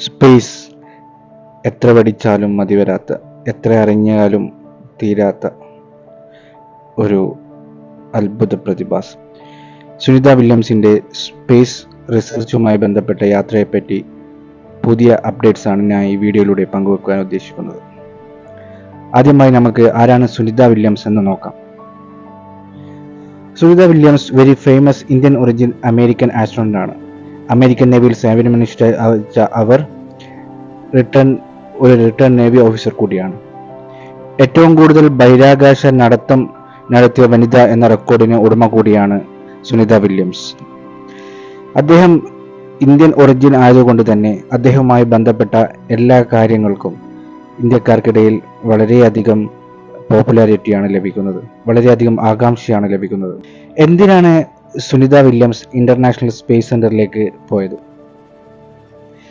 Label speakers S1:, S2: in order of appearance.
S1: Space എത്ര പഠിച്ചാലും മതിവരാത്ത, എത്ര അറിഞ്ഞാലും തീരാത്ത ഒരു അത്ഭുത പ്രതിഭാസം. സുനിത വില്യംസിന്റെ സ്പേസ് റിസർച്ചുമായി ബന്ധപ്പെട്ട യാത്രയെപ്പറ്റി പുതിയ അപ്ഡേറ്റ്സ് ആണ് ഞാൻ ഈ വീഡിയോയിലൂടെ പങ്കുവെക്കാൻ ഉദ്ദേശിക്കുന്നത്. ആദ്യമായി നമുക്ക് ആരാണ് സുനിത വില്യംസ് എന്ന് നോക്കാം. Sunita Williams very famous Indian origin American astronaut ആണ്. അമേരിക്കൻ നേവിയിൽ സേവനമനുഷ്ഠിച്ച അവർ റിട്ടേൺ നേവി ഓഫീസർ കൂടിയാണ്. ഏറ്റവും കൂടുതൽ ബഹിരാകാശ നടത്തം നടത്തിയ വനിത എന്ന റെക്കോർഡിന് ഉടമ കൂടിയാണ് സുനിത വില്യംസ്. അദ്ദേഹം ഇന്ത്യൻ ഒറിജിൻ ആയതുകൊണ്ട് തന്നെ അദ്ദേഹവുമായി ബന്ധപ്പെട്ട എല്ലാ കാര്യങ്ങൾക്കും ഇന്ത്യക്കാർക്കിടയിൽ വളരെയധികം പോപ്പുലാരിറ്റിയാണ് ലഭിക്കുന്നത്, വളരെയധികം ആകാംക്ഷയാണ് ലഭിക്കുന്നത്. എന്തിനാണ് സുനിത വില്യംസ് ഇന്റർനാഷണൽ സ്പേസ് സെന്ററിലേക്ക് പോയത്?